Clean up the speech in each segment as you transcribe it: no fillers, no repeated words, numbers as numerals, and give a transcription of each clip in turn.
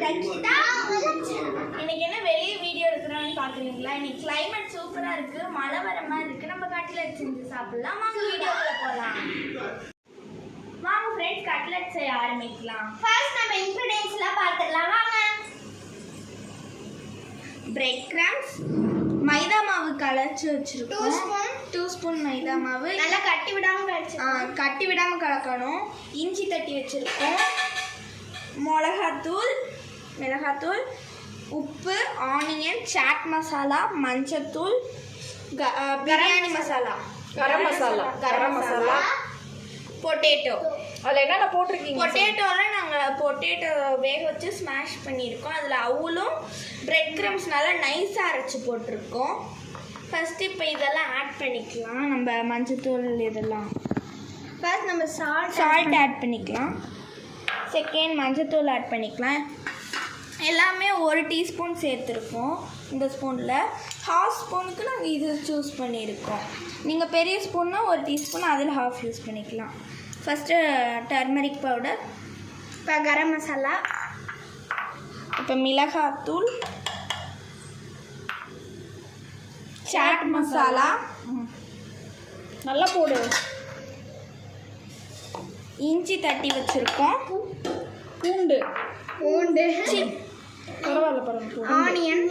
இன்னைக்கு என்ன வெளியே வீடியோ எடுக்கிறோம்னு பாக்குறீங்களா? இன்னைக்கு கிளைமேட் சூப்பரா இருக்கு, மழை வர மாதிரி இருக்கு. நம்ம கட்லெட் செஞ்சு சாப்பிடலாம். வாங்க வீடியோக்குள்ள போலாம். வாங்க ஃப்ரெண்ட்ஸ், கட்லெட் செய்ய ஆரம்பிக்கலாம். ஃபர்ஸ்ட் நம்ம இன்கிரிடியன்ட்ஸ்லாம் பார்த்துடலாம். வாங்க. பிரெட் கிரம்ஸ், மைதா மாவு கலச்சு வச்சிருக்கோம். 2 ஸ்பூன் மைதா மாவு, நல்லா கட்டி விடாம கலக்கணும். இஞ்சி தட்டி வச்சிருக்கோம். மிளகாத்தூள், உப்பு, ஆனியன், சாட் மசாலா, மஞ்சத்தூள், பிரியாணி மசாலா, கரம் மசாலா, பொட்டேட்டோ. அதில் என்னென்ன போட்டிருக்கீங்க? பொட்டேட்டோவில் நாங்கள் பொட்டேட்டோ வேக வச்சு ஸ்மாஷ் பண்ணியிருக்கோம். அதில் அவுலும் பிரெட் கிரம்ஸ் நல்லா நைஸாக அரைச்சி போட்டிருக்கோம். ஃபஸ்ட்டு இப்போ இதெல்லாம் ஆட் பண்ணிக்கலாம். நம்ம மஞ்சத்தூள் இதெல்லாம் ஃபர்ஸ்ட் நம்ம சால்ட் ஆட் பண்ணிக்கலாம். செகண்ட் மஞ்சத்தூள் ஆட் பண்ணிக்கலாம். எல்லாமே 1 டீஸ்பூன் சேர்த்துருக்கோம். இந்த ஸ்பூனில் 1/2 ஸ்பூனுக்கு நாங்கள் இது சூஸ் பண்ணியிருக்கோம். நீங்கள் பெரிய ஸ்பூன்னா 1 டீஸ்பூன், அதில் 1/2 யூஸ் பண்ணிக்கலாம். ஃபஸ்ட்டு டர்மரிக் பவுடர், இப்போ கரம் மசாலா, இப்போ மிளகாத்தூள், சாட் மசாலா, நல்லா போடு. இஞ்சி தட்டி வச்சுருக்கோம். பூண்டு பரவாயில்ல, ஆனியன்,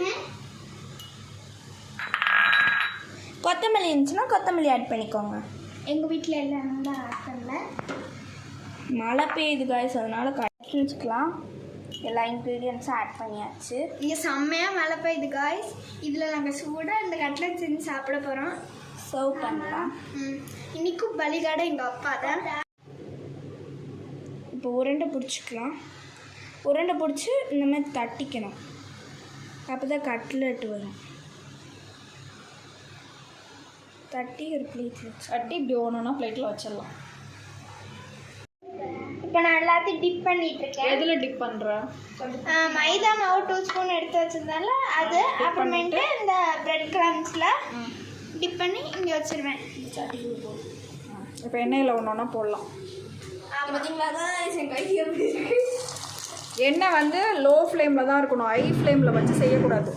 கொத்தமல்லி இருந்துச்சுன்னா கொத்தமல்லி ஆட் பண்ணிக்கோங்க. எங்கள் வீட்டில் எல்லாம் தான் ஆட் பண்ணல. மழை பெய்யுது காய்ஸ், அதனால் கட்லெட்ஸ்லாம் எல்லா இன்க்ரீடியன்ஸும் ஆட் பண்ணியாச்சு. இங்கே செம்மையாக மழை பெய்யுது காய்ஸ். இதில் நாங்கள் சூடாக இந்த கட்லெட் செஞ்சு சாப்பிட போகிறோம். சர்வ் பண்ணலாம். இன்றைக்கும் பலிகாடை எங்கள் அப்பா தான். இப்போ உருண்டை பிடிச்சிக்கலாம். உருண்டை பிடிச்சி இந்த மாதிரி தட்டிக்கணும். அப்போ தான் கட்லெட் வரும். தட்டி ஒரு பிளேட்டில் கட்டி இப்படி ஒன்றுனா பிளேட்டில் வச்சிடலாம். இப்போ நான் எல்லாத்தையும் டிப் பண்ணிட்டு இருக்கேன். எதில் டிப் பண்ணுற? மைதா மாவு 2 ஸ்பூன் எடுத்து வச்சதுனால அது, அப்புறமேட்டு இந்த பிரெட் கிரம்ஸில் டிப் பண்ணி இங்கே வச்சிருவேன். இப்போ எண்ணெயில் ஒன்றா போடலாம். பார்த்தீங்களா தான் என் கை எப்படி இருக்கு. எண்ணெய் வந்து லோ ஃப்ளேமில் தான் இருக்கணும், ஹை ஃப்ளேமில் வச்சு செய்யக்கூடாது.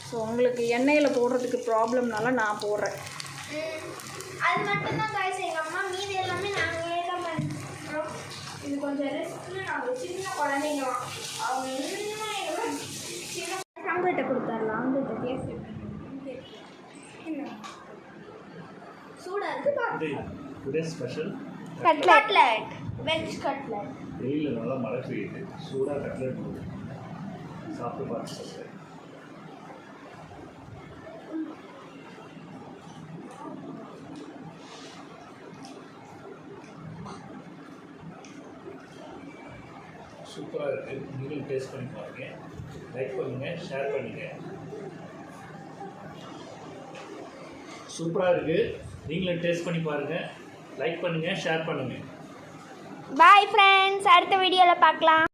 ஸோ உங்களுக்கு எண்ணெயில் போடுறதுக்கு ப்ராப்ளம்னால நான் போடுறேன். அது மட்டும்தான் காய்ச்சி எங்கள் அம்மா, மீதி எல்லாமே நாங்களே தான் பண்ணுறோம். இது கொஞ்சம் ரிஸ்க்கு. நாங்கள் சின்ன குழந்தைங்க, அவங்க சின்ன அவங்கள்ட்ட கொடுத்தாரலாம். அவங்கள்ட்ட பேசி சூடாக இருக்குது. Today special cutlet, veg cutlet. வெயிலில் நல்லா மழை பெய்யுது, சூடாக கட்லெட் சாப்பிட்டு பார்த்து சொல்கிறேன். சூப்பராக இருக்குது. நீங்களும் டேஸ்ட் பண்ணி பாருங்கள். லைக் பண்ணுங்கள், ஷேர் பண்ணுங்கள். சூப்பராக இருக்குது. நீங்களும் டேஸ்ட் பண்ணி பாருங்கள். லைக் பண்ணுங்கள், ஷேர் பண்ணுங்கள். பாய் ஃப்ரெண்ட்ஸ், அடுத்த வீடியோவில் பார்க்கலாம்.